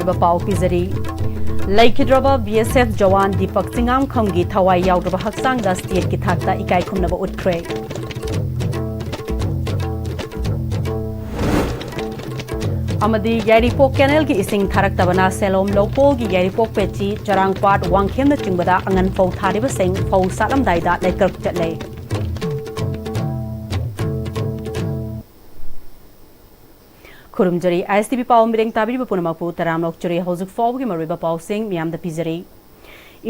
नुंगाइतबा पाव पिजरी लैखिद्रबा BSF जवान दीपक चिंगाम खमगी थवाई याउद्रबा हक्सांगदा state की थाकता इकाई खुमनबा उठ्ख्रे अमदी यारीपोक कैनल की इसिंग थारक्तबना सेलोम लोपोल की यारीपोक पेची चरांगपाट वांगखेमना चिंगबदा अंगन फौ थारिबा सिंग फौ सालमदाइदा लेकर्क चले खुरुमजरी आईएसटीवी पाव मिरेंग ताबिरिबा पुनमापु तरामलोक चुरी हौजुक फावगी मरुबा पाव सिंग मियामदा पिजरी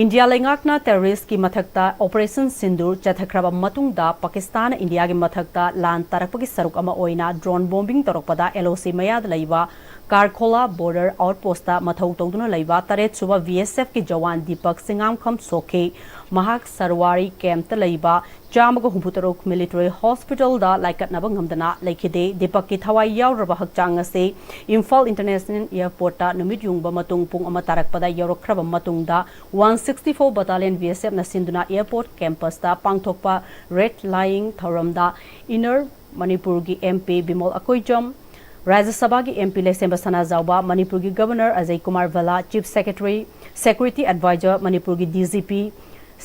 इंडिया लेंगाकना टेररिस्ट की मथक्ता ऑपरेशन सिंदूर चथख्रबा मतुंगदा पाकिस्तान इंडिया के मथक्ता लान तारकपगी सरुक अमा ओइना drone bombing तोरकपदा LOC मयाद लैबा कारखोला border आउटपोस्टा मथौ तौदुना लैबा Taret सुबा बीएसएफ के जवान दीपक सिंगाम खम सोखे महाक सरवारी कैंप लैबा चामग हुंफुतरुक मिलिट्री हॉस्पिटल दा लाइकटनबा ngamdana लेखिदे दीपक की थवाई यावरबा हक्चांग असे इम्फाल इंटरनेशनल एयरपोर्ट ता नुमित युंगबा मतुंग पुंग अमा तारकपदा यौरखरबा मतुंगदा 164 बटालियन बीएसएफ ना सिंदुना एयरपोर्ट कैंपस ता पांगथोकपा रेड लाइंग थौरमदा इनर मणिपुर की एमपी बिमोल अकोइजम राज्य सभा की एमपी लेसेंबा सना जाउबा मणिपुर की governor Ajay Kumar Bhalla chief secretary security advisor Manipur की डीजीपी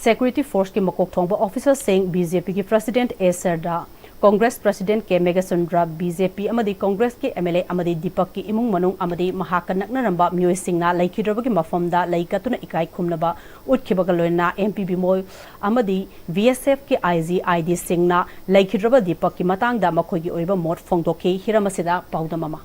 सिक्योरिटी फोर्स की मकोक थोंबा ऑफिसर सिंह बीजेपी की president A Sharda Congress president K Meghachandra BJP अमदी Congress के एमएलए अमदी दीपक की इमुंग मनुंग अमदी महाका नकनरंबा म्योय सिंगना लैखिद्रबगी मफमदा लैकतुना इकाई खुमनबा उठखिबगा लोयना एमपी बिमोय अमदी वीएसएफ के आईजी आईडी सिंगना लैखिद्रबा दीपक की मतांगदा मखोगी ओइबा मोट फोंदोखि हिरमसिदा पाउदममा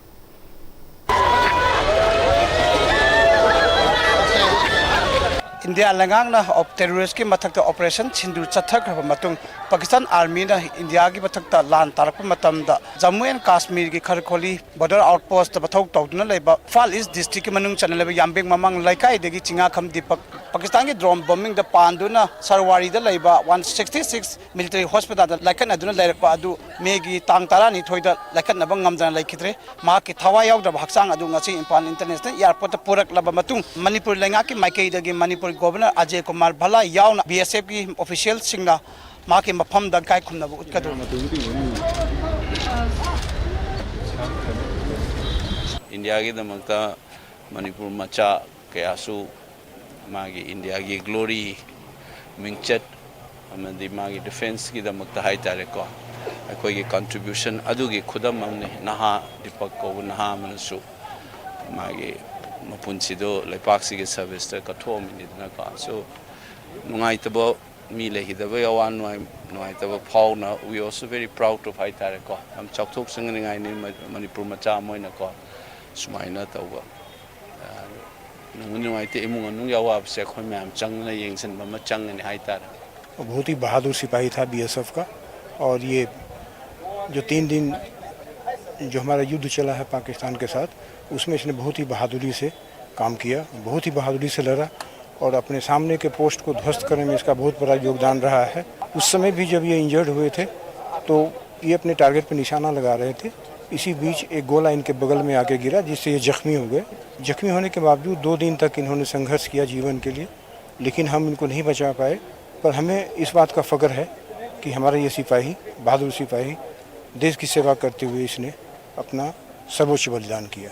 इंडिया लंगांगना ऑफ टेररिस्ट की मथक्ता ऑपरेशन सिंदूर चथख्रबा मतुंग पाकिस्तान आर्मी ना इंडिया की मथक्ता लान तारकपा मतमदा जम्मू एंड कश्मीर की खरखोली बॉर्डर आउटपोस्ट मथौ तौदुना लेबा फाल ईस्ट डिस्ट्रिक्ट की मनुंग चनलेबा यामबेंग ममंग लैकाई देगी चिंगा खम दीपक पाकिस्तान की ड्रोन बॉम्बिंग द पांदुना सरवारी द लेबा 166 मिलिट्री हॉस्पिटल द लाइकन अदुना लेरकपा अदु मेगी तांग तारा नि थोइदा लाइकन नबंग ngamjana लैखिद्रे मा की थवा यावदब हक्सांग अदु ngasi इम्फाल इंटरनेशनल एयरपोर्ट पुरक लब मतुंग मणिपुर लेंगा की माइकई दगी मणिपुर गवर्नर अजय कुमार भला यावना बीएसएफ की ऑफिशियल सिंगना मा की मफम द काय खुमनब उतकदु इंडिया की दमकता मणिपुर मचा कयासु मागी इंडिया की ग्लोरी मिंगचट अमदी मागी डिफेंस की दमकता हाई तारे को अखोई की कंट्रीब्यूशन अदुगी खुदम हमने नहा दीपक को नहा मनसु मागी मपुनसिदो लेपाक्सी के सर्विस ता कथो मिनिदना का सो नुंगाइतबो मी लेहिदबो यावान नुंगाइतबो फाउना we also very proud of हाई तारे को हम चौथोक संगनिगाई नि मणिपुर मचा मोइना को सुमाइना तौबा नुंगाइते इमुंग नु यावाब से खोय मैम चंगना येंगसन बम चंगने हाई तारे बहुत ही बहादुर सिपाही था बीएसएफ का और ये जो 3 दिन जो हमारा युद्ध चला है पाकिस्तान के साथ उसमें इसने बहुत ही बहादुरी से काम किया, बहुत ही बहादुरी से लड़ा और अपने सामने के पोस्ट को ध्वस्त करने में इसका बहुत बड़ा योगदान रहा है। उस समय भी जब ये इंजर्ड हुए थे तो ये अपने टारगेट पर निशाना लगा रहे थे, इसी बीच एक गोला इनके बगल में आके गिरा जिससे ये जख्मी हो गए। जख्मी होने के बावजूद 2 दिन तक इन्होंने संघर्ष किया जीवन के लिए, लेकिन हम इनको नहीं बचा पाए। पर हमें इस बात का फ़ख्र है कि हमारा ये सिपाही, बहादुर सिपाही, देश की सेवा करते हुए इसने अपना सर्वोच्च बलिदान किया।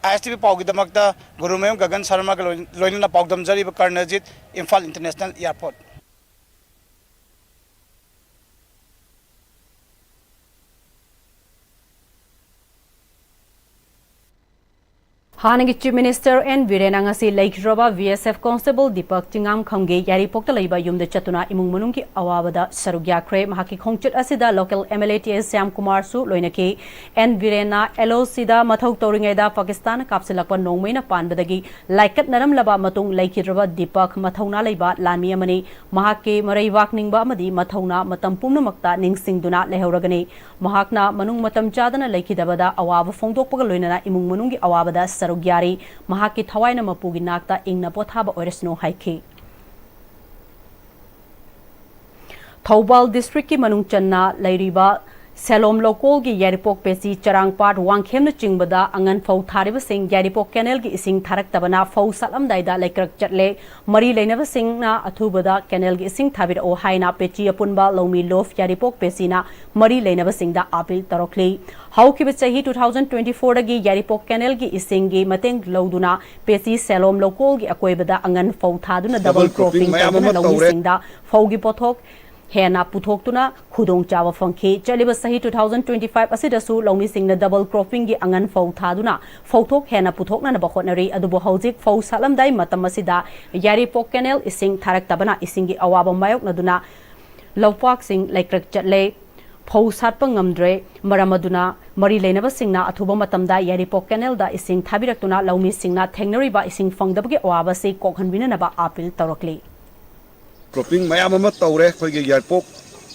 आईएसटीवी पाउगी दमकता गुरुमेम गगन शर्मा के लोइना पाउदम जरीब कर्णजीत इम्फाल इंटरनेशनल एयरपोर्ट। हानगी चीफ मिनिस्टर एन बीरेन अंगसी लेखिरबा VSF कांस्टेबल दीपक चिंगाम खंगे यारीपोक्ता लैबा युमदा चतुना इमुंग मनुंग की अवाबदा सरुक याख्रे महाकी खोंगचट असिदा local MLA TS Shyam Kumar सु लोइनकी एन बीरेना LOC दा मथौ तौरिंगैदा पाकिस्तान कापसिलकपा नोंगमैना पानबदगी लाइकत नरमलबा मतुंग लेखिरबा दीपक मथौना लैबा लानमी अमनी महाके मरै वाकनिंगबा अमदी मथौना मतम पुम्नमक्ता निंगसिंगदुना लेहौरगनी महाकना मनुंग मतम चादना लेखिदबदा अवाब फोंदोकपगा लोइनना इमुंग मनुंग की अवाबदा सरुग्यारी महाकी थवाइना मपुगी नाकता इंगना पोथाबा ओरसनो हाइखी थौबाल डिस्ट्रिक्ट की मनुंग चन्ना लैरिबा सेलोम लोकोल की यारिपोक पेसी चरांगपाट वांगखेम चिंगबदा अंगन फौ थारिब सिंह यारिपोक कैनेल की इसिंग थारक्तबना फौ सालमदाइदा लेक्रक चटले मरी लेनब सिंहना अथुबदा कैनेल की इसिंग थाबिर ओ हाइना पेची अपुनबा लौमी लोफ यारिपोक पेसीना मरी लेनब सिंहदा अपील तरोखली हौखिब चही 2024 दगी यारिपोक कैनेल की इसिंग की मतेंग लौदुना पेसी सेलोम लोकोल की अकोइबदा अंगन फौ थादुना डबल क्रॉपिंग तबना लौमी सिंहदा फौ की पोथोक हेना पुथोक्तुना खुदोंग चावा फंखी चलिब सही 2025 असिदसु लौमी सिंगना डबल क्रॉपिंग की अंगन फौ थादुना फौथोक हेना पुथोकना बखोनरी अदुबो हौजिक फौ सालमदाई मतम असिदा यारिपोक कैनेल इसिंग थारक्तबना इसिंग की अवाब मायोकनदुना लौपाक सिंग लेक्रक चटले फौ सातप ngamdre maramaduna mari leinaba singna athuba matamda यारिपोक कैनेल दा इसिंग थाबिरक्तुना लौमी सिंगना थेंगनरिबा इसिंग फंगदबगे अवाब से कोखनबिननबा अपील तौरकली क्रॉपिंग मैम तौरे अखोगी यारपोक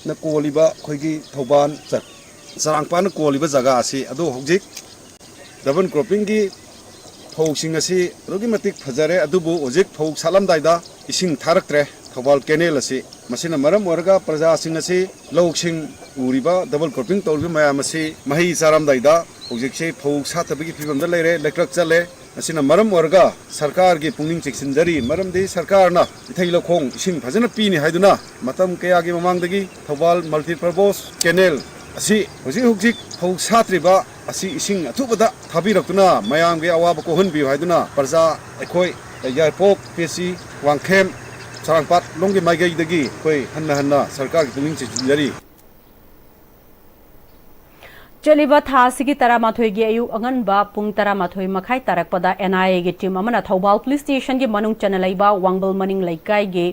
न कोलिबा अखोगी थौबान चरांगपान कोलिबा जगह असी अदो हौजिक डबल क्रॉपिंग की फौसिंग असी रोगी मतिक फजरे अदुबु हौजिक फौ सालमदाइदा इसिंग थारक्त्रे थौबाल कैनेल असी मसिना मरम ओरगा प्रजा सिंग असी लौसिंग उरिबा डबल क्रॉपिंग तौरिबा मैम असी मही चारमदाइदा हौजिक से फौ सातबगी फिबमदा लेरे लेक्रक चले असिना मरम ओरगा सरकार की पुंगिंग चेक्सिनजरी मरम दे सरकार ना इथै लखोंग इसिंग फजन पीनी हाइदुना मतम कया की ममांगदगी थौबाल मल्टीपर्पज कैनेल असी हुजिक हुजिक फौ सात्रिबा असी इसिंग अथुबदा थाबिरक्तुना मयाम के अवाब कोहनबि हाइदुना प्रजा अखोय यारपोक पेसी वांगखेम चरांगपाट लोंगे माइगैदगी कोई हन्ना सरकार की पुंगिंग चेक्सिनजरी चलिबा थासिगी तरामाथोइगी अयु अंगनबा पुंग तरामाथोइ मखाई तारकपदा NIA गी टीम अमना थौबाल पुलिस स्टेशन गी मनुंग चनलैबा वांगबल मनिंग लैकाई गे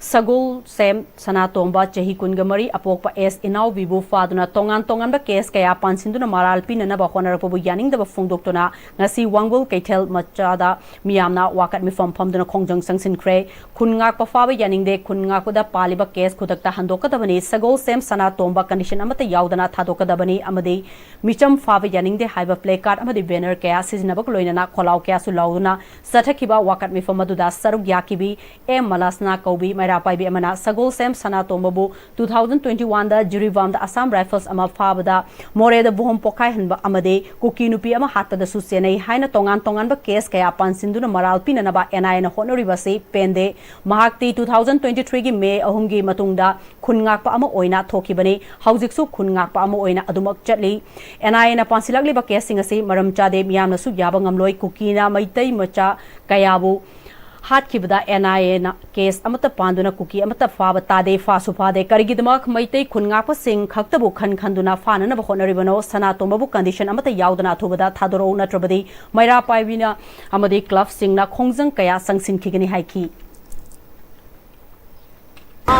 सगुल सेम सनातोंबा चही कुनगमरी अपोकपा एस इनाउ बिबु फादुना तोंगान तोंगान केस कया पानसिंदुना माराल पिननबा होनरपबु यानिंगदबा फोंदोक्तुना ngasi वांगबल कैथेल मचादा मियामना वाकत मिफम फमदुना खोंजंग संगसिनख्रे खुनंगाक पफाबा यानिंगदे खुनंगाकदा पालिबा केस खुदकता हंदोकदबनी सगुल सेम सनातोंबा कंडीशन अमता याउदना थादोकदबनी अमदे मिचम फाब यानिंगदे हाइबा प्ले कार्ड अमदि बैनर कया सिजनबक लोइनना खोलाव कया सु लाउदुना सथखिबा वाकत मिफम मदुदा सरुक याकिबी एम मलासना कौबी मैरापाइबी अमना सगोल सेम सनातोंबबु 2021 दा जुरीवाम दा असम राइफल्स अमा फाबदा मोरेदा बुहम पोखाई हनबा अमदे कुकी नुपी अमा हातदा सुसेनै हाइना तोंगान तोंगान केस कया पानसिंदुना मराल पिननबा NIA ना होनोरिबा से पेंदे महाक्ति 2023 गी मे अहुंगी मतुंगदा खुनंगाकपा अमा ओइना थोखिबने हौजिकसु खुनंगाकपा अमा ओइना अदुमक चटली NIA ना पांसिलकलिबा केसिंग असी मरम चादे मियामनसु याबा ngamloi कुकीना मैतै मचा कयाबु हातखिबदा NIA ना केस अमत पांदुना कुकी अमत फाब तादे फासु फादे करिगिदमक मैतै खुनंगाकपा सिंग खक्तबु खनखनदुना फाननबा होनरिबनो सनातोंबबु कंडीशन अमत याउदना थुबदा थादरो नत्रबदी मैरा पाइबिना अमदे क्लब सिंगना खोंजंग कया संगसिनखिगनि हाइखी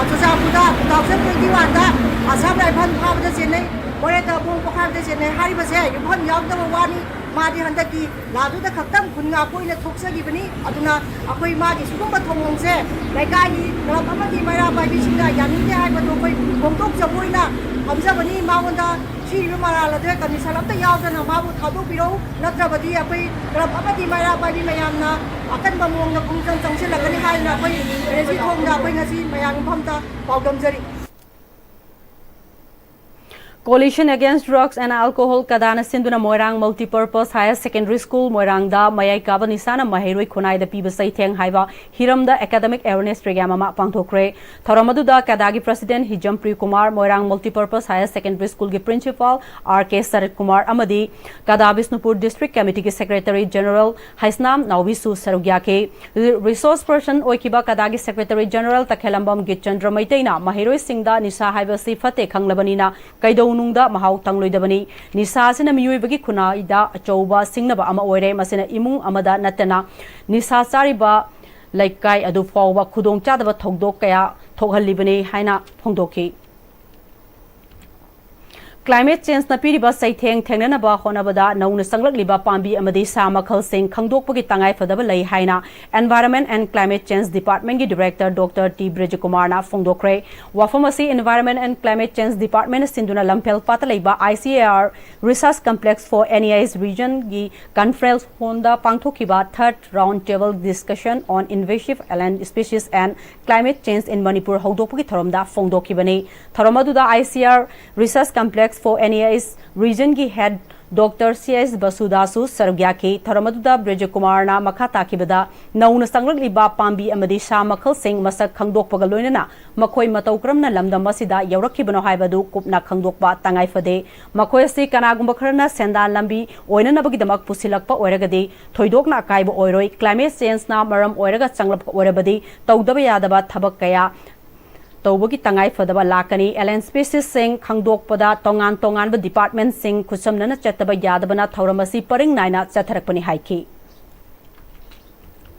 चुचापुदा 2021 दा असम राइफल फाबदा चेन्नई मोरेदा बुंग पोखाबदा चेन्नई हारिबसे युफम याउदबा वानी मादी हंदकी लादुदा खक्तम खुनंगा कोइना थोक्सगिबनी अदुना अखोय मागी सुगुंबा थोंगोंसे लैकाई क्लब अमदी मैरा पाइबिसिंगा यानिंगे हाइबदो कोइ बोंतोक जबोइना हमजबनी मावंदा सिरिबा मारालदे कंडीशन अमता याउदना माबु थादोबिरो नत्रबदी अखोय क्लब अमदी मैरा पाइबि मयामना अकनबा मोंगना खुंजंग चंगसिलगनी हाइना अखोय रेजी थोंगदा अखोय ngasi मयाम फमता पाउदमजरी Coalition Against Drugs and Alcohol Kadana Sinduna Moirang Multipurpose Higher Secondary School Moirang da Mayai Kabanisana Mahiroi Kunai the Piba Saiteng Haiva Hiram the Academic Awareness Program Pangtokre Thoramadu da Kadagi President Hijam Pri Kumar Moirang Multipurpose Higher Secondary School ki Principal RK Sarat Kumar Amadi Kadabisnupur District Committee ki Secretary General Haisnam Naubisu Sarugya ke Resource Person Oikiba Kadagi Secretary General Takhelambam Gitchandra Maitaina Mahiroi Singda Nisa Haiva Sifate Kanglabanina Kaido ꯃꯅꯨꯡꯗ ꯃꯍꯥꯎ ꯇꯪꯂꯣꯏꯗꯕꯅꯤ ꯅꯤꯁꯥꯁꯤꯅ ꯃꯤꯑꯣꯏꯕꯒꯤ ꯈꯨꯟꯅꯥꯏꯗ ꯑꯆꯧꯕ ꯁꯤꯡꯅꯕ ꯑꯃ ꯑꯣꯏꯔꯦ ꯃꯁꯤꯅ ꯏꯃꯨꯡ ꯑꯃꯗ ꯅꯠꯇꯅ ꯅꯤꯁꯥ ꯆꯥꯔꯤꯕ ꯂꯩꯀꯥꯏ ꯑꯗꯨ ꯐꯥꯎꯕ ꯈꯨꯗꯣꯡꯆꯥꯗꯕ ꯊꯧꯗꯣꯛ ꯀꯌꯥ ꯊꯣꯛꯍꯜꯂꯤꯕꯅꯤ ꯍꯥꯏꯅ ꯐꯣꯡꯗꯣꯛꯈꯤ Climate change na piriba saitheng thengnanaba honabada nauna sanglakliba pambi amadi sa makhal sing khangdokpagi tangai fadaba lei haina Environment and Climate Change Department gi Director Dr. T. Brijakumar na phongdokre wafamasi Environment and Climate Change Department sinduna lampel patalaiba ICAR Research Complex for NEI's region gi conference honda pangthokiba third round table discussion on invasive alien species and climate change in Manipur hogdokpagi tharomda phongdokibani tharomaduda ICR Research Complex for NEI's region ki head Dr. C.S. Basudasu Sargyaki Tharamadda Brijakumar na makata kibada nauna sanglakliba pambi amadi sa makhal sing masak khangdokpaga loinana makhoi matawkram na lamdam masida yaurakibano haibadu kupna khangdokpa tangai fade makhoi si kanagumba kharna sendan lambi oina nabagidamak pusilakpa oiragadi thoidokna akaiba oiroi climate change na maram oiraga changlapka oirabadi tawdaba yadaba thabak kaya tawbagi tangai fadaba lakani alien species sing khangdokpada tongan ba department sing khusamnana chataba yadabana thauramasi paring naina chatharakpani haiki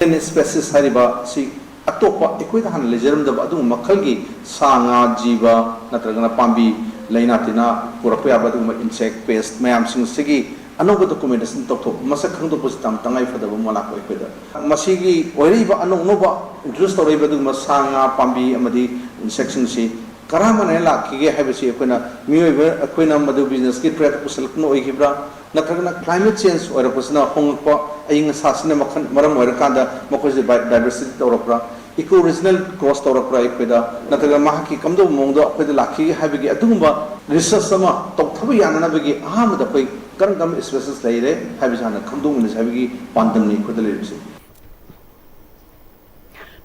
alien species hariba si atopa ekwita han lejerum da adu makhalgi sanga jiba natragana pambi laina tina purakpa yabadu insect pest mayam sing sigi anong documentation tokthok masak khangdok postam tangai fadaba mala ko ekwida masigi oiriba anong nova introduce toriba du masanga pambi amadi section si karamane lakige habisi ekona miyoiba ekona madu business ki threat pusalkno oigibra natragana climate change ora pusna hongpa aying sasina makhan maram ora kanda makoje diversity torapra eco regional cross torapra ekeda natraga mahaki kamdo mongdo akoida lakige habigi adumba research sama tokthaba yanana bagi ahamda koi karam species laire habisana kamdo ne habigi pandamni kodalebisi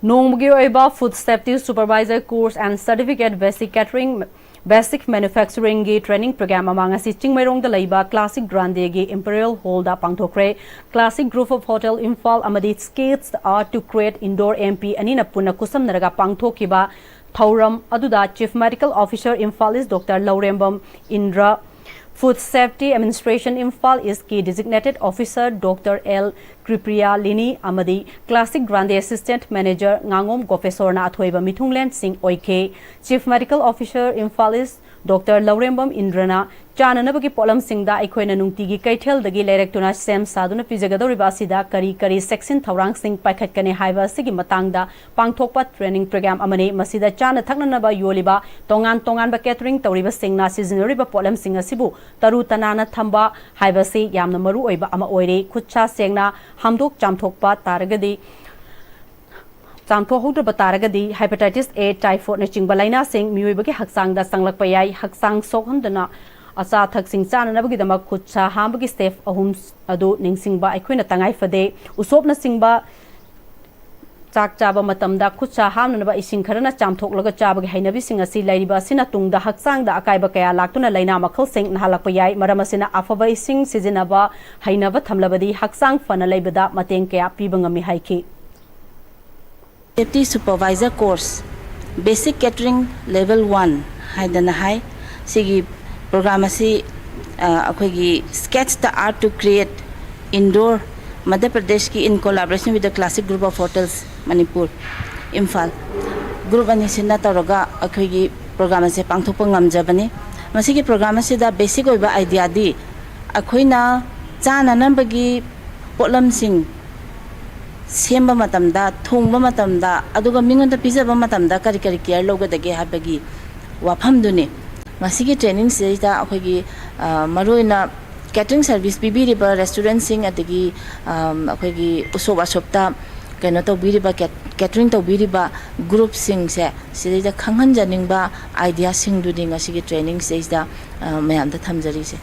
Nongmugi oiba Food Safety Supervisor Course and Certificate Basic Manufacturing gi training program amanga si Chingmairong da laiba Classic Grande gi Imperial Hall da pangthokre Classic Group of Hotel Imphal amadi Skates are to create indoor MP anina punna kusam naraga pangthokiba thauram aduda Chief Medical Officer Imphal is Dr. Laurembam Indra Food Safety Administration Imphal is key designated officer Dr. L. Kripriya Lini Amadi Classic Grande Assistant Manager Ngangom Gofesor na athoiba Mithunglen Singh Oike Chief Medical Officer Imphal is Dr. Laurembam Indrana Chananabagi Polam Singda Aikoina Nungtigi Kaithel dagi Leirektuna Sem Saduna Pijagadoriba Sida Kari Section Thaurang Singh Paikhatkane Haiba Sigi Matangda Pangthokpa Training Program Amane Masida Chana Thaknanaba Yoliba Tongan ba catering Tauriba Singna Seasonariba Polam Singh Asibu Taru Tanana Thamba Haiba Si Yamna Maru Oiba Ama Oire Kutcha Sengna Hamdok Chamthokpa Taragadi Chamtho Hodra Bataragadi Hepatitis A Typhoid na chingba laina sing miyoibagi haksang da sanglakpa yai haksang sokhandana asa thak sing chana nabagi dama khutcha hambagi step ahum adu ningsingba aikoina tangai fade usop na singba chak chaba matamda khutcha hamnaba ising kharana chamthoklaga chabagi hainabi sing asi lairiba sina tungda haksang da akaiba kaya laktuna laina makhal sing nahalakpa yai maramasina afaba ising sizinaba hainaba thamlabadi haksang fana laibada mateng kaya pibangami haiki Safety Supervisor Course Basic Catering Level 1 haidana hai sigi program asi akhoi sketch the art to create indoor Madhya Pradesh ki in collaboration with the Classic Group of Hotels Manipur Imphal group ani sinna taraga akhoi program ase pangthokpa ngamjabani masigi program ase da basic oiba idea di akhoina chana nambagi potlam sing semba matamda thongba matamda aduga mingonda pizaba matamda kari care logadage habagi wafam dune masigi training se ta akhoi maroina catering service bibiriba restaurant sing adagi akhoi usoba sopta kaino to biriba catering to biriba group sing se sida khanghan janingba idea sing du ding asigi training se da mayam da thamjari se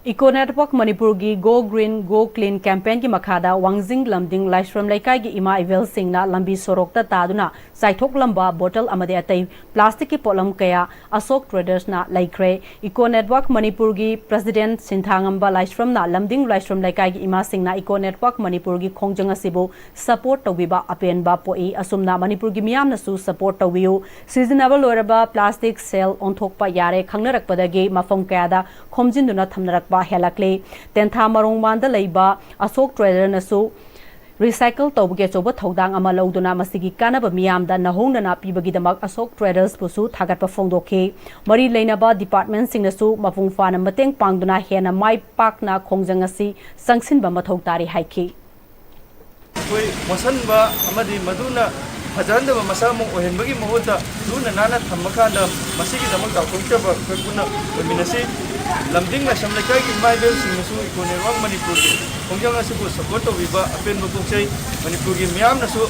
Eco Network Manipuri Go Green Go Clean campaign ki makhada Wangjing Lamding Livestream Laikai ki ima Ivel Singna Lambi Sorokta Taduna Saitok Lamba Bottle Amade Atai Plastic ki Polam Kaya Asok Traders na Laikre Eco Network Manipuri President Sinthangamba Livestream na Lamding Livestream Laikai ki ima Singna Eco Network Manipuri Khongjanga Sibu support Tawiba Apenba Poi Asumna Manipuri Miyam Nasu support Tawiu Seasonable Loraba Plastic Cell on Tokpa Yare Khangnarak Padagi Mafam Kayada Khomjinduna Thamnarak Helakle, Tentha Marong Manda Laiba, Asok Trader Nasu, Recycle Tobuke Soba Todang Amaloduna Masigi Kanaba Miamda Nahona Pibagidamak Asok Traders Pusu Tagat Pafondoke, Mari Lainaba Department Singnasu, Mafung Fana Mateng Pangduna Hena Mai Pakna Kongjangasi, Sangsin Bamatotari Haiki. Wasanba Amadi Maduna. Hazanda Masamu or Henbagi Mohota, Luna Nana Tamakanda, Masiki Namaka, Kuna, Minasi, Lamdinga Shamlakai, my bills in Masu, Ikonerang Manipuri, Kongjanga Sibu, Sokoto Viva, Apen Mukuche, Manipuri Miam Nasu,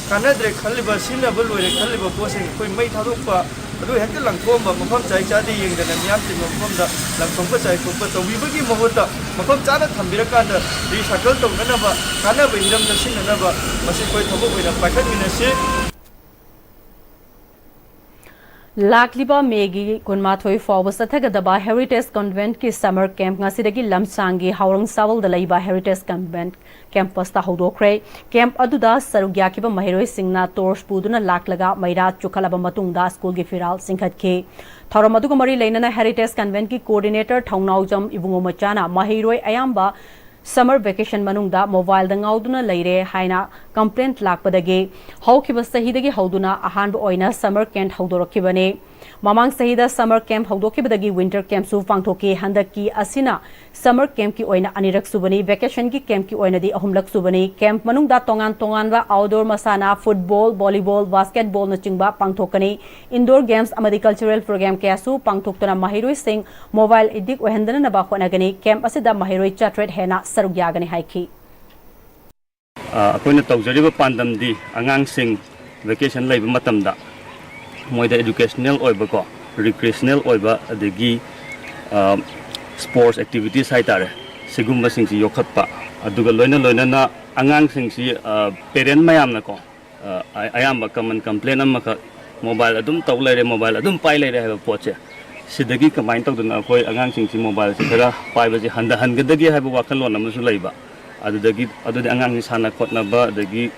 Kanadre Kaliba, Sina Bulware, Kaliba Posing, Queen May Tarupa, do have the Langkomba, Mapam Chadi, and the Namiati Mapamda, Langkomba, but we begin Mohota, Mapam Chana Tambirakanda, the Shackle of Nanaba, Kanaba, Indam the Sinanaba, Masiko Tabu with a packet in a ship. Lakliba Megi Kunmatoi Forward Sathagadaba Heritage Convent ki summer camp ngasidagi lamsangi Haurang Sawal the Laiba Heritage Convent campus ta hodokre camp aduda sarugya kiba mahiroi singna torch puduna laklaga maira chukhalaba matungda school gi firal singkhatke thoramadu kumari leinana Heritage Convent ki coordinator Thongnaujam Ibungo Machana mahiroi ayamba Summer vacation manungda mobile dangauduna leire haina complaint lakpadage haukiba sahidagi hauduna ahanba oina summer camp haudorokibane mamang sahida summer camp haudokibadagi winter camp su pangthoki handaki asina summer camp ki oina anirak subani vacation ki camp ki oina di ahumlak subani camp manungda tongan wa outdoor masana football volleyball basketball na chingba pangthokani indoor games amadi cultural program kasu pangthoktona mahiroi sing mobile edik ohendana na ba khonagani camp asida mahiroi chatret hena sarugyaagani haiki akoina tawjariba pandamdi angangsing vacation laiba matamda moida educational oiba ko recreational oiba adegi sports activities haitare sigumba singsi yokhatpa aduga loina na angangsing si parent mayam na ko ayamba common complaint amaka mobile adum tawlaire mobile adum pailare haba poche sidagi combine tawduna koi angangsing si mobile si khara paiba ji hangadagi haba wakalon amasu laiba adudagi angang sana khotna ba adagi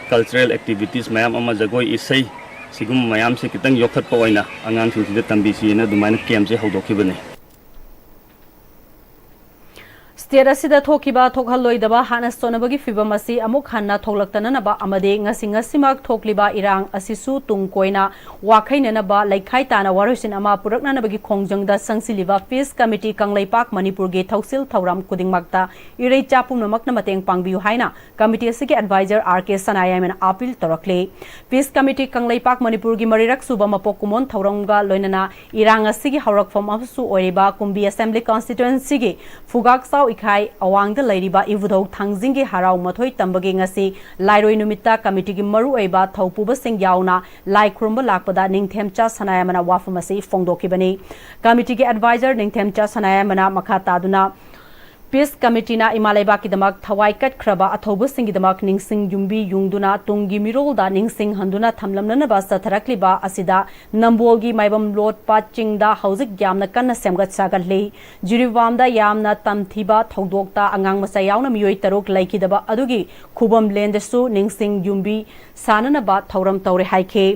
cultural activities mayam ama jagoi isai sigum mayam se kitang yokhat pa oina angang sing sida tambi si na dumaina kem se haudokhibane State asida thokiba thokhalloidaba hana sonabagi fibam asi amuk hanna thoklaktanana ba amade ngasimak thokliba irang asisu tungkoina wakhainana ba laikhai tana warosin ama puraknana bagi khongjangda sangsiliba peace committee kanglaipak manipur ge thausil thauram kudingmakta irei chapum namakna mateng pangbiu haina committee asigi advisor RK Sanayam appeal torakle peace committee kanglaipak manipur gi marirak suba mapokumon thauramga loinana irang asigi haurakfam asu oiriba kumbi assembly constituency ge fugak sau Kai awang the lady ba ivudo thangzingi harau mathoi tambagi ngasi lairoi numita committee gi maru aiba thaupuba sing yauna lai khurumba lakpada ningthemcha sanayamana wafamasi fongdokibani committee gi advisor ningthemcha sanayamana makha taduna Peace Committee na Imalaiba ki damak thawai kat khraba athobu singi damak ningsing yumbi yungduna tungi mirol da ningsing handuna thamlamna ba satharakli ba asida nambolgi maibam lot pa chingda hauzik yamna kanna semgat sagalli jiriwamda yamna tamthiba thodokta angang masa yauna miyoi taruk laiki daba adugi khubam lendesu ningsing yumbi sanana ba thauram tawre haike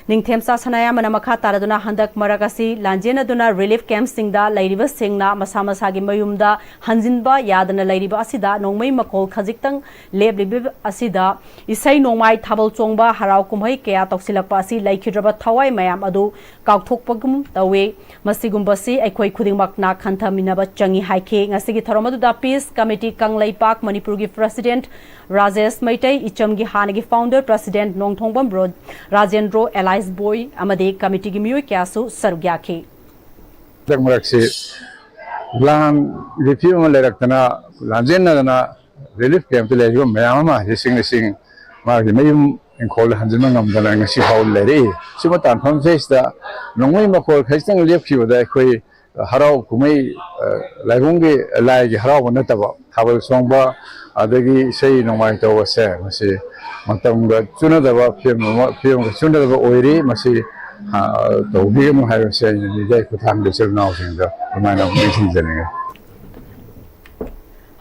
Ningthemsa Sanayamana makha taraduna handak maragasi lanjena duna relief camp singda lairiba singna masamasagi mayumda hanjinba yadana lairiba asida nongmai makol khajiktang leblibi asida isai nongmai thabal chongba harau kumhai kya toksilakpa asi laikhidraba thawai mayam adu kauthokpagum tawe masigumba si aikoi khudingmakna khanthaminaba changi haike ngasigi tharamadu da peace committee kanglaipak manipur gi president Rajesh Maitai ichamgi hanagi founder president Nongthongbam Rajendro Elias Boy amade committee gi miyoi kyasu sargyakhe Takmaraksi lan review ma leraktana lanjenna na relief camp le yo mayama sing ma gi mayum en khol hanjima ngam dana ngasi haul leri sima tan pham face da nongoi ma khol khaistang lep khiwa da khoi हराव कुमई लाइबोंगे लाइगे हराव नतबा थाबल सोंबा अदगी सही नोमाई तवसे मसी Matang चुनदबा film चुनदबा ओइरी मसी तौबी मु हायसे निजाय खुथांग देसर नाउसिंग द माइना मिसिंग जनेगा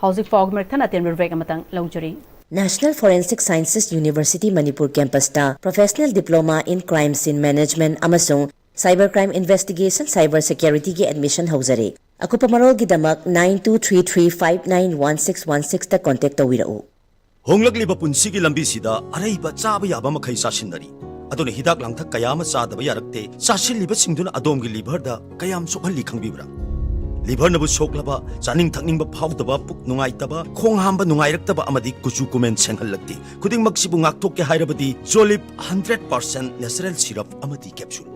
हौजिक फॉग मरथन अतेन ब्रेक अमतंग लौजरी National Forensic Sciences University Manipur campus ta Professional Diploma in Crime Scene Management amasung Cybercrime Investigation Cyber Security ki admission hauzare. Akupa marol gi damak 9233591616 ta contact tawirao. Honglakliba punsi ki lambi sida araiba chaba yaba makhai sasinari. Aduna hidak langthak kayama sadaba yarakte sasilliba singduna adom gi liver da kayam sokhalli khangbibra. Liver nabu soklaba chaning thakning ba phawdaba puk nungai taba khong hamba nungai raktaba amadi kuchu kumen senghallakti khuding maksibu ngakthok ke hairabadi Jolip 100% natural syrup amadi capsule.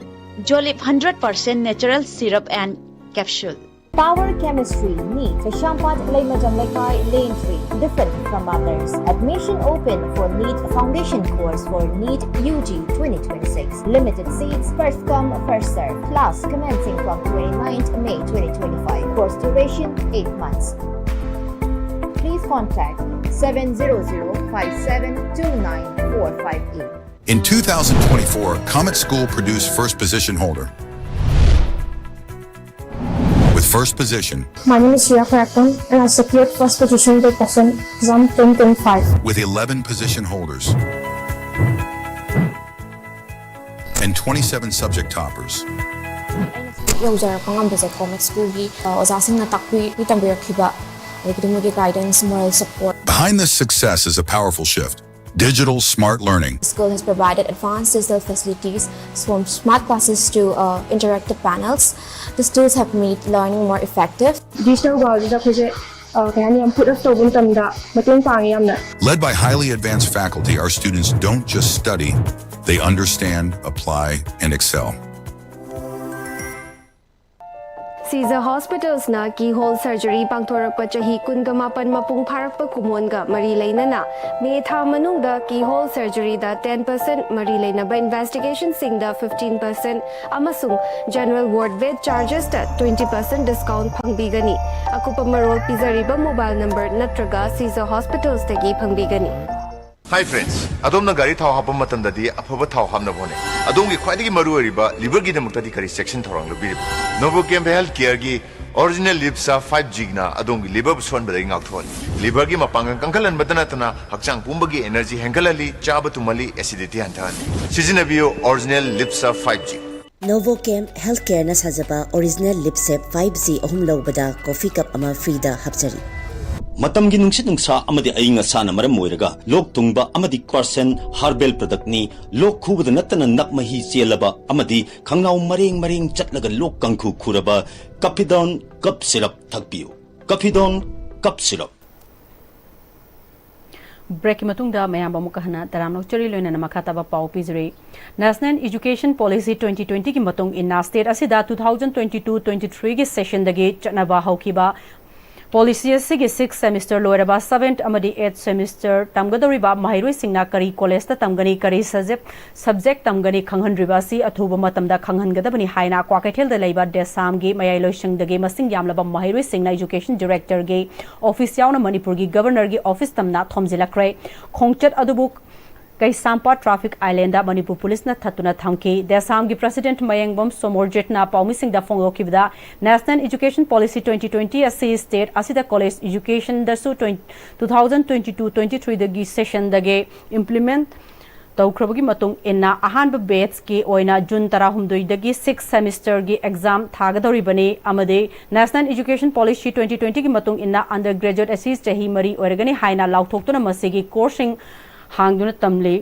Jolip 100% natural syrup and capsule. Power Chemistry, NEET, Shampat Laymadam Lekai, Lane 3, different from others. Admission open for NEET Foundation course for NEET UG 2026. Limited seats, first come, first serve. Class commencing from 29th May 2025. Course duration 8 months. Please contact 700-5729-458. In 2024, Comet School produced first position holder. With first position. My name is Shreya Karakam and I secured first position with exam 2025. With 11 position holders. And 27 subject toppers. Comet School guidance, moral support. Behind this success is a powerful shift. Digital smart learning. The school has provided advanced digital facilities from smart classes to interactive panels. The tools have made learning more effective. Digital world Led by highly advanced faculty, our students don't just study, they understand, apply, and excel. Caesar Hospitals na keyhole surgery pangthorakpa chahi kungamapan mapung pharakpa kumonga mari leinana me tha manungda keyhole surgery da 10% mari leinaba investigation singda 15% amasung general ward bed charges da 20% discount phangbigani akupa marol pizariba mobile number natraga Caesar Hospitals tagi phangbigani. Hi friends, adom na gari thau hapam matamdadi afaba thau hamna bone. Adom gi khwaidagi maru ariba liver gi damuktadi kari section thorang lo birib. Novochem Health Care gi original Lipsa 5G na adom gi liver buswan badai ngak thon. Liver gi mapangang kangkalan badana tana hakchang pumbagi energy hengalali chaba tumali acidity hantan. Sizinabiyo original Lipsa 5G. Novochem Healthcare na sajaba original Lipsep 5G ahum lawbada coffee cup ama free da hapchari. Matamgi nungsit nungsa amadi ayinga sana maram moiraga lok tungba amadi Carson Herbal product ni lok khubada natana nakmahi sielaba amadi khangnau maring chatlaga lok kangkhu khuraba Capidon cup syrup thakpiu. Capidon cup syrup. Break matungda mayamba mukahana taramno chari loina namakataba pau pizri. National Education Policy 2020 ki matung inna state asida 2022-23 ki session dagi chanaba haukiba Policy asigi 6th semester loiraba 7th amadi 8th semester tamgadoriba mahiroi singna kari college ta tamgani kari subject tamgani khanghanriba si athuba matamda khanghangadabani haina kwakaithel da leiba desam gi mayai loising dagi masing yamlaba mahiroi singna education director gi office yauna Manipur gi governor gi office tamna thomjilakre khongchat adubu Kaisampa Traffic Island Manipur Police na thatuna thamki Desam gi President Mayangbom Somorjet na paumising da phongokibda National Education Policy 2020 asi state asida college education da su 2022-23 dagi session dage implement tawkrabagi matung inna ahanba batch ki oina June 13 dagi 6th semester gi exam thagadoribani amade National Education Policy 2020 gi matung inna undergraduate assis chahi mari oirgani haina lauthoktuna masigi coursing hangduna tamli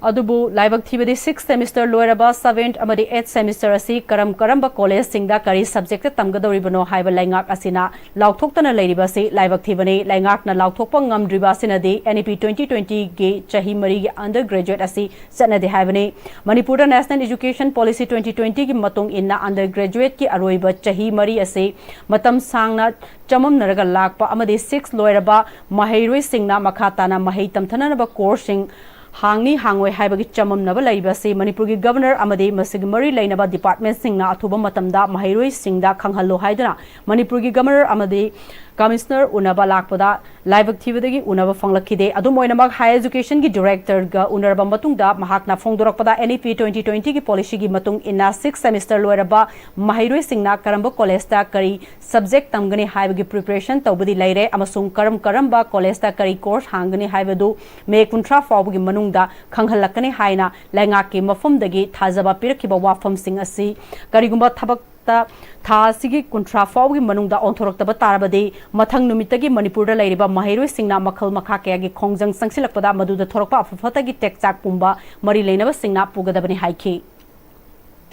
adubu laibak thibadi 6th semester loiraba 7th amadi 8th semester asi karamba college singda kari subject tamgadoribano haiba laingak asina lauthoktana leiriba si laibak thibani laingak na lauthokpa ngamdriba sinadi NEP 2020 ge chahi mari ge undergraduate asi sanade haibani Manipur National Education Policy 2020 gi matung inna undergraduate ki aroiba chahi mari asi matam sangna chamam naraga lakpa amadi 6 loiraba mahairoi singna makhatana mahai tamthana ba coursing hangni hangoi haibagi chamamnaba laibase Manipuri governor amadi masig mari lainaba department singna athuba matamda mahairoi singda khanghallo haidana Manipuri governor amadi Commissioner Unaba Lakpada live activity Unaba Fanglakide Adumoinamak Higher Education ki Director ga Unarba Matungda Mahakna Fongdorakpada NEP 2020 ki policy ki matung inna 6th semester loiraba Mahiroi Singna Karamba College ta kari subject tamgani haiba ki preparation tawbadi laire amasung karamba college ta kari course hangani haibadu me kuntra fawgi manungda khanghalakani haina lainga ki mafumdagi thajaba pirakiba wafam sing asi karigumba thabak tha sigi kuntra fawgi manungda onthorokta tarabadi mathang numitagi Manipurda lairiba mahiroi singna makhal makha kaya gi khongjang sangsilakpada maduda thorokpa afafatagi tekchak pumba mari leinaba singna pugadabani haiki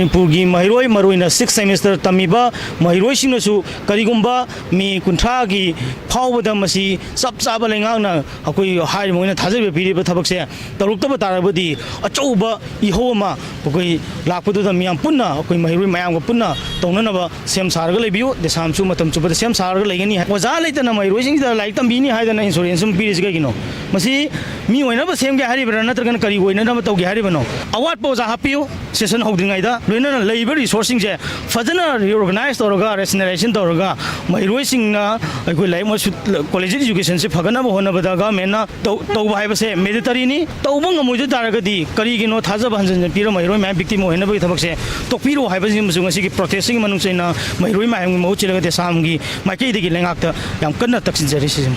Manipurgi mahiroi maruina 6th semester tamiba mahiroi singnasu karigumba mi kunthagi phawbada masi sap chaba lengangna akoi hai moina thajabe piriba thabakse taruktaba tarabadi achouba ihoma akoi lakpadu da miyam punna akoi mahiroi mayam ga punna tongnanaba sem sarga lebiu desamsu matam chuba sem sarga legani waja leitana mahiroi sing da like tambini haidana insurance sum piris ga gino masi mi oina ba sem ga haribra natragan kari oina na tawgi haribano award poza hapiu session holdingai da loina labor resourcing je fajana reorganize toroga rationalization toroga mahiroi singna akoi lai mo college education se phagana bo hona badaga mena to bai base military ni tawbang amuju daragadi kari gino thaja banjan pira mahiroi ma victim hona ba thabak se tokpiro haiba jim sunga sigi protesting manung chaina mahiroi ma mo chilaga de samgi maikei digi lengakta yam kanna taksin jari sim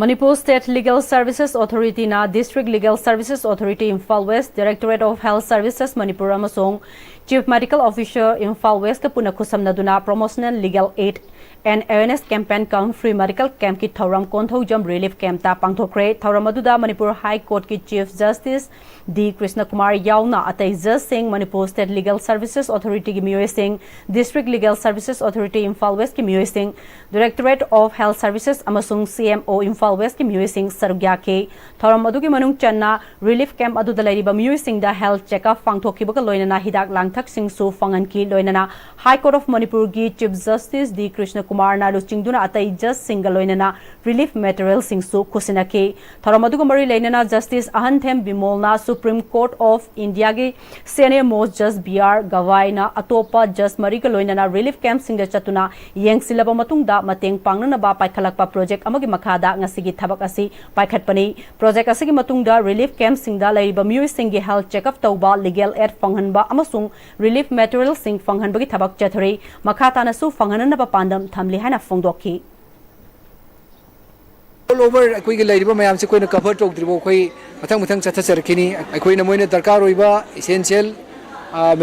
Manipur State Legal Services Authority na District Legal Services Authority Imphal West Directorate of Health Services Manipur amasong Chief Medical Officer Imphal West ka puna khusamnaduna promotional legal aid and awareness campaign kam free medical camp ki thauram konthau jam relief camp ta pangthokre thauram aduda Manipur High Court ki Chief Justice D Krishna Kumar yauna atai Judge Singh Manipur State Legal Services Authority ki Miyoi Singh District Legal Services Authority Imphal West ki Miyoi Singh Directorate of Health Services amasung CMO Imphal West ki Miyoi Singh sarugya ke thauram adu ki manung channa relief camp aduda lairiba Miyoi Singh da health checkup pangthokiba ka loinana hidak langthak sing su fangan ki loinana High Court of Manipur ki Chief Justice D Krishna Kumar na luchingduna atai Judge Singh ga loinana relief material sing su khusina ke thauram adu mari leinana Justice Ahanthem Bimolna Supreme Court of India ki Senior Most Judge BR Gawai na atopa Judge mari ka loinana relief camp sing da chatuna yengsilaba matungda mateng pangnana ba paikhalakpa project amagi makhada ngasigi thabak asi paikhatpani project asigi matungda relief camp singda laiba Miyoi Singh gi health checkup tauba legal aid fanghanba amasung relief material sing fanghanbagi thabak chathari makhatana su fanghanana ba pandam thamli haina fongdokhi all over akoi gi lairiba mayam se koina cover tokdribo koi mathang chatha charkini akoi na moina darkar roiba essential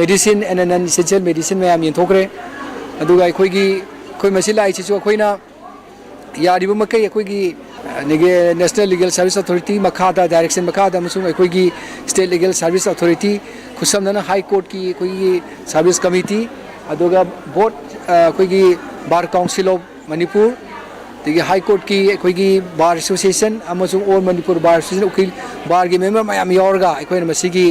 medicine and non essential medicine mayam yin thokre aduga akoi gi koi masila ai chu akoi na yariba makai akoi gi National Legal Service Authority makhada direction makhada amasung akoi gi State Legal Service Authority khusamnana High Court ki akoi gi Service Committee aduga board akoi gi Bar Council of Manipur the High Court ki akoi gi Bar Association amasung all Manipur Bar Association ukil bar gi member mayam yorga akoi na masigi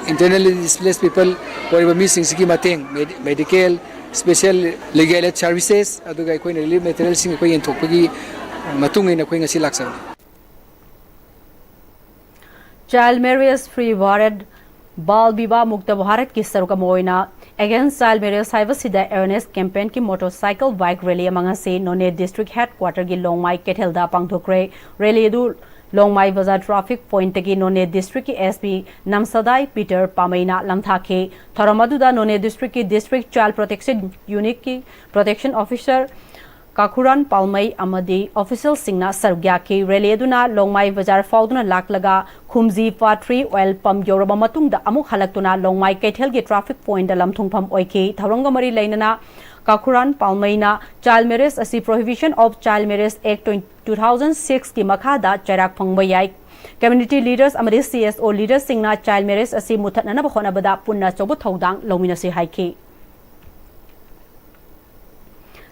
internally displaced people wariba mi sing sigi mateng medical special legal aid services aduga akoi na relief material sing akoi enthokpagi matungin akoi ngasi laksa Child Marriage Free Bharat Bal Viva Mukta Bharat ki saruka moina against child marriage haibasida awareness campaign ki motorcycle bike rally amanga se None district headquarter gi Longmai Kethelda pangthokre rally du Longmai Bazar traffic point gi None district ki SP Namsadai Peter Pamaina lamthake thoramaduda None district ki district child protection unit ki protection officer Kakuran Palmai amadi official singna sarugya ke rally aduna Longmai Bazar fauduna laklaga khumji patri oil pump yoraba matungda amuk halaktuna Longmai Kethel ge traffic point dalam thungpham oike tharanga mari lainana Kakuran Palmaina Child Marriage asi Prohibition of Child Marriage Act 2006 ki makhada charak phangba yai community leaders amadi CSO leaders singna child marriage asi muthatna ba khona bada punna chobu thodang lomina se haike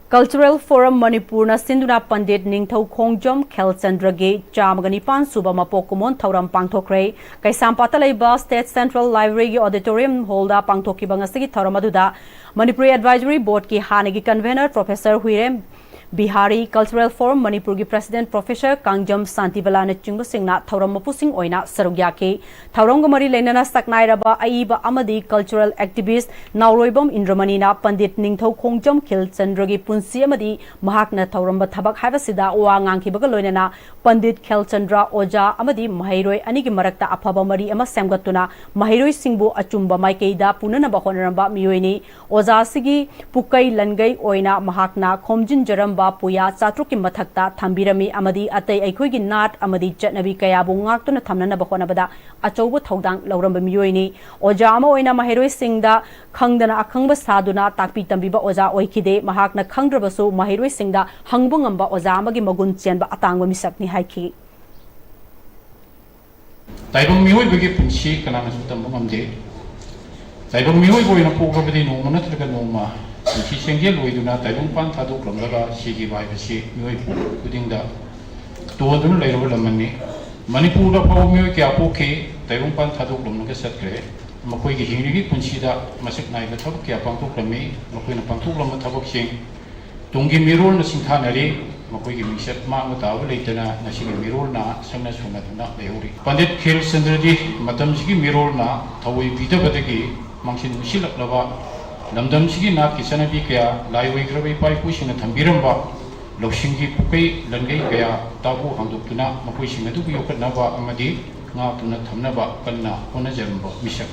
Cultural Forum Manipur na Sinduna Pandit Ningthau Khongjom Khelchandra ge chamagani pan suba mapokumon thauram pangthokre Kaisampata leiba State Central Library gi auditorium hall da pangthoki bangasigi thauram aduda Manipuri Advisory Board ki hanegi convener Professor Huirem Bihari Cultural Forum Manipur gi President Professor Kangjam Santibala na chingba singna thauram mapusing oina sarugya ke thauram ga mari leinana saknai raba aiba amadi cultural activist Nauroibam Indramani na Pandit Ningthau Khongjam Khil Chandra gi punsi amadi mahakna thauram ba thabak haiba sida wa ngangki baga loinana Pandit Khel Chandra Oja amadi Mahairoi ani gi marakta afaba mari ama semgatuna Mahairoi singbu achumba maikeida punana ba honramba miyoini Oja sigi pukai langai oina mahakna khomjin jaramba puya chatruk ki mathakta thambirami amadi atai aikhoi gi nat amadi chatnabi kaya bu ngaktuna thamnana ba honabada achoubu thodang lauramba miyoini Oja ama oina Mahairoi singda khangdana akhangba saduna takpi tambiba Oja oikide mahakna khangdrabasu Mahairoi singda hangbu ngamba Oja amagi magun chenba atangwa misakni haiki Taibang mihoy bagi punsi kanana sutam bangamde Taibang mihoy boy na pograbadi noma na talaga noma punsi senggel boy duna taibang pan thaduk lamlaga sigi bai basi mihoy kudingda tuwadun lairo lamani Manipur da pau mihoy kya poke taibang pan thaduk lamlaga satkre makoi gi hingi punsi da masik nai ba thabuk kya pangtuk lami makoi na pangtuk lam thabuk sing tunggi mirol na singthanari makoi gi misat mang ta wa leitana na sigi mirol na sangna suna na leuri Pandit Khel Chandra ji matam sigi mirol na thawai bida badagi mangsin musilak laba lamdam sigi na kisana bi kya lai wei grabai pai pu sing thambiramba loksingi pukai langai kaya tabu handukuna makoi sing adu yokat na ba amadi nga tuna thamna ba kanna hona jaramba misak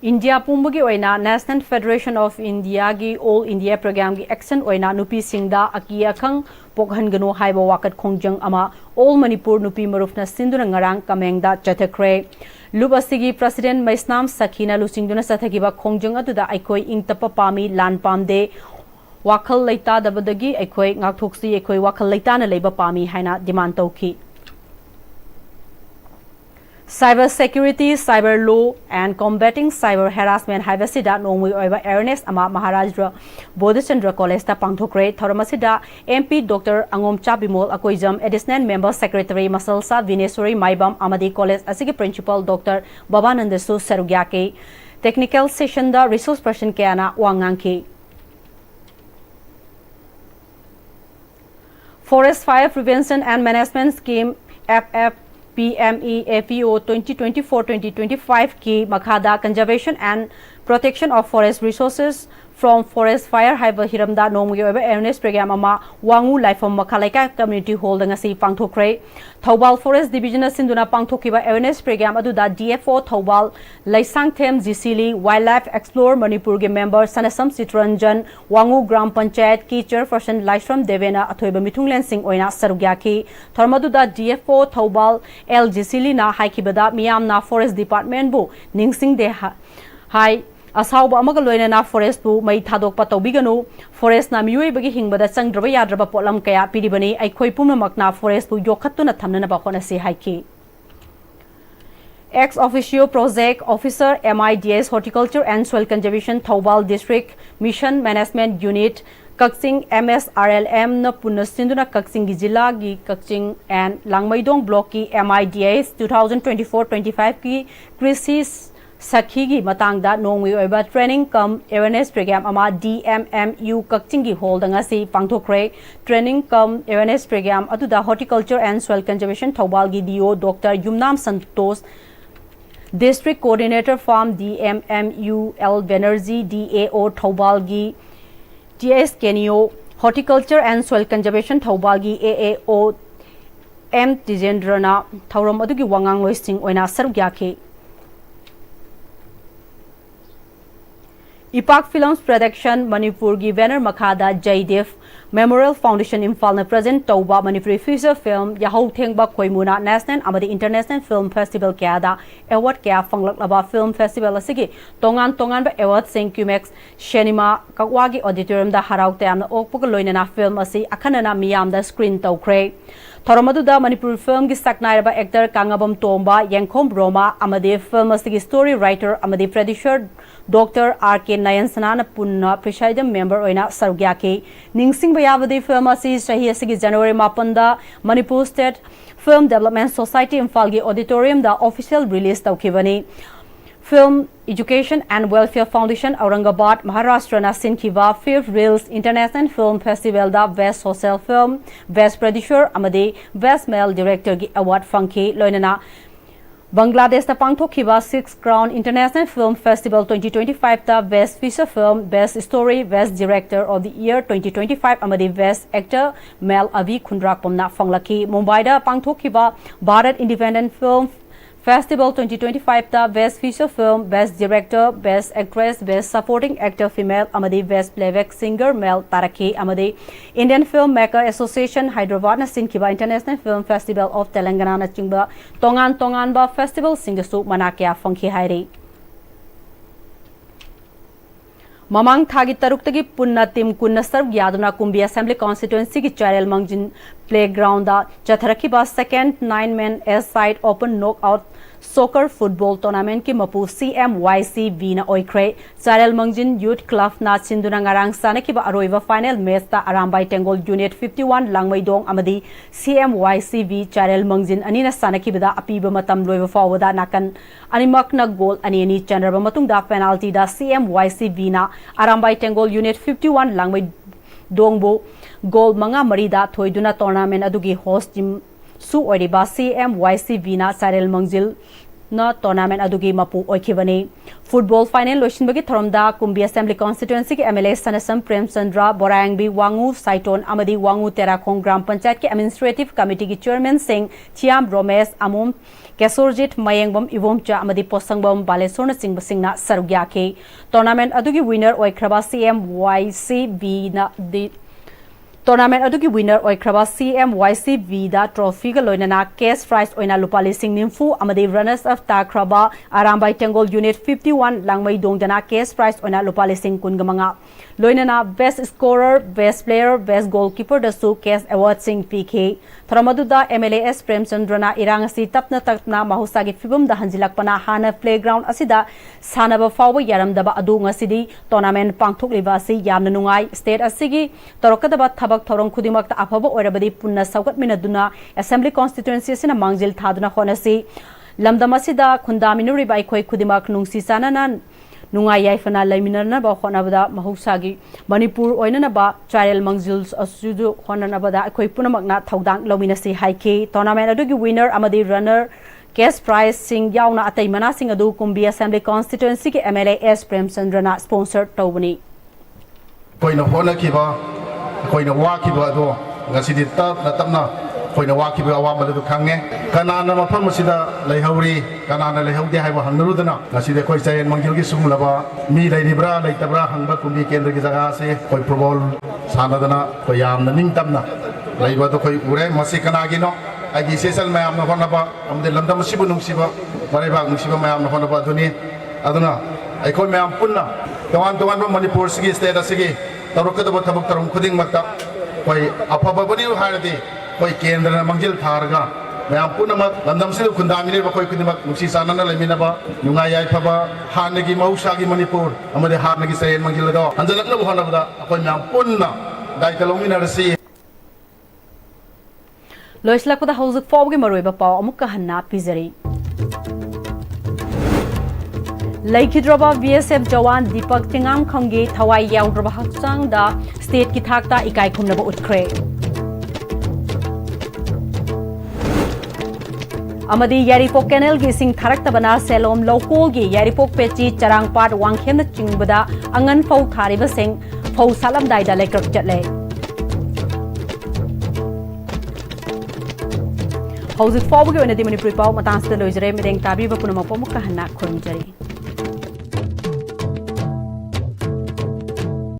India Pumbugi oina National Federation of India gi All India Program gi action oina nupi singda akia khang pokhan gano haiba wakat khongjang ama All Manipur nupi marufna sinduna ngarang kamengda chathakre lubasigi President Maisnam Sakina lusingduna sathagiba khongjang aduda aikoi ingtapa pami lan pamde wakhal leita dabadagi aikoi ngakthoksi aikoi wakhal leita na leiba pami haina demand tauki Cyber security, cyber law, and combating cyber harassment haibasida nongmui oiba awareness ama Maharashtra Bodhichandra College ta pangthokre thoramasida MP Dr. Angomcha Bimol Akoijam Additional Member Secretary Masalsa Vineswari Maibam Amadi College asigi Principal Dr. Babananda Su Sarugyake Technical Session da Resource Person Keana Wangangki Forest Fire Prevention and Management Scheme Pm-Istv 2024-2025 ki makhada conservation and protection of forest resources from forest fire haiba hiramda nongmi oiba awareness program ama wangu laifam makhalaika community hall ngasi pangthokre Thobal Forest Division sinduna pangthokiba awareness program aduda DFO Thobal Laisang Them Jisili Wildlife Explore Manipur ge member Sanasam Sitranjan Wangu Gram Panchayat ki chairperson Laishram Devena athoiba mithunglen sing oina sarugya ki tharmaduda DFO Thobal L Jisili na haikibada miyam na forest department bu ningsing de hai asauba amaga loinana forest bu mai thadok pa tobiganu forest na mioi bagi hingbada changdraba yadraba polam kaya piribani aikhoi pumnamakna forest bu yokhatuna thamnana ba khona se haiki ex officio project officer MIDS Horticulture and Soil Conservation Thobal District Mission Management Unit Kakching MSRLM na punasinduna Kakching Jilla gi Kakching and Langmaidong block ki MIDS 2024-25 ki krisis Sakhigi matangda nongwi oiba training cum awareness program ama DMMU Kakchingi holdanga si pangthokre training cum awareness program atuda horticulture and soil conservation Thobal gi DO Dr. Yumnam Santos District Coordinator Farm DMMU L Banerjee DAO Thobal gi TS Kenio Horticulture and Soil Conservation Thobal gi AAO M Tijendrana Thauram adugi wangang loising oina sarugyake Ipak Films Production Manipur gi banner makhada Jaidev Memorial Foundation Imphal na present tauba Manipuri feature film yahau thengba koimuna national amadi international film festival kya award kya fanglak film festival asigi tongan ba award Senkumex Cinema Kakwagi auditorium da haraukte amna okpuk loinana film asi akhanana miyam da screen taukre Thoramadu Manipur film gi saknairaba actor Kangabam Tomba Yangkhom Roma amadi film asigi story writer amadi producer Dr. R.K. Nayansana punna presiding member oina sargyake ningsing bayabadi film asi sahi asigi January 8 da Manipur State Film Development Society Imphal gi auditorium da official release tawkhibani Film Education and Welfare Foundation Aurangabad Maharashtra na sinkiba 5th Reels International Film Festival da Best Social Film, Best Producer amadi Best Male Director gi award fangki loinana Bangladesh da pangthokhiba 6th Crown International Film Festival 2025 da Best Feature Film, Best Story, Best Director of the Year 2025 amadi Best Actor Male Avi Khundrak pomna fanglaki Mumbai da pangthokhiba Bharat Independent Film Festival 2025 da Best Feature Film, Best Director, Best Actress, Best Supporting Actor Female amadi Best Playback Singer Male taraki amadi Indian Filmmaker Association Hyderabad na sinkiba International Film Festival of Telangana na chingba tongan ba festival singasu manakya fangki hairi Mamang thagi taruktagi punna tim kunna sarv yaduna Kumbi Assembly Constituency ki Charel Mangjin Playground da Chatharaki ba second 9-man S-side open knockout soccer football tournament ki mapu CMYCV na oikre Charel Mangjin Youth Club na sinduna ngarang sanaki ba aroiba final match ta Arambai Tengol Unit 51 Langmaidong amadi CMYCV Charel Mangjin anina sanaki bida apiba matam loiba fawada nakan animak na goal ani chandraba matung da penalty da CMYCV na Arambai Tengol Unit 51 Langmai Dongbo goal manga marida thoiduna tournament adugi host team su oriba CMYCV na Charel Mangjil na tournament adugi mapu oikhibani football final loishinbagi thoromda Kumbi Assembly Constituency ki MLA Sanasam Prem Chandra Borangbi Wangu Saiton amadi Wangu Terakong Gram Panchayat ki Administrative Committee ki Chairman Singh Thiam Romesh Amom Kesorjit Mayengbam Ivomcha amadi Posangbam Balesona Singbasingna Sarugya ke tournament adugi winner oikraba CMYCV na the tournament adugi winner oikraba CMYCV da trophy ga loinana cash prize oina lupa lising nimfu amadi runners up takraba Arambai Tengol Unit 51 Langmai Dongdana cash prize oina lupa lising kungamanga loinana best scorer, best player, best goalkeeper da su cash award sing PK Thramaduda MLAS Prem Chandrana irangasi tapna mahusagi fibum da hanjilakpana hana playground asida sanaba fawba yaramdaba adu ngasidi tournament pangthokliba si yamna nungai state asigi torokadaba thabak thorong khudimakta afaba oirabadi punna saugat minaduna assembly constituency sina mangjil thaduna honasi lamdamasida khundaminuri bai khoi khudimak nungsi sanana nungai yaifana laiminarna ba khonabada mahusagi Manipur oinana ba Charel Mangjil asudu khonanabada khoi punamakna thaudang lominasi haike tournament adugi winner amadi runner cash prize sing yauna atai mana sing adu Kumbi Assembly Constituency ki MLA S Prem Chandrana sponsor tawni koina hona kiba koina wa kiba do ngasidi tapna koina wa kiba awam du khange kanana mafam sida leihauri kanana leihaude haiba hangrudana ngasidi koi chayen mangjil gi sumlaba mi leiribra leitabra hangba Kumbi kendra gi jaga se koi football sanadana koi yamna ningtamna leiba do koi ure masi kana gi no agi sesal mayam na honaba amde lamdam sibu nungsiba mareba nungsiba mayam na honaba duni aduna ai koi mayam punna tongan Manipur sigi state asigi tarokadaba thabak tarom khuding makta koi afaba bani haradi koi kendra mangjil tharga mayam punna lamdam silu khundamini ba koi kudimak nungsi sanana leminaba nungai yai phaba hanagi mausagi Manipur amade hanagi sayen mangjil do anjalakna honaba koi mayam punna daitalongina rasi Loislakpada hauzik fawgi maroiba paw amukka hanna pizari Laikidroba BSF Jawan Deepak Tingam Khangi Thawai Yaudroba Hakchang da state ki thakta ikai khumnaba utkre amadi Yaripok Canal gi sing tharakta bana Selom Lokol gi Yaripok Pechi Charangpat Wangkhem na chingbada angan fau thariba sing fau salam dai da lekrak chatle Hauzik fawgi oina di Manipuri paw matang sta loijre medeng tabi ba punama pomukka hanna khurumjari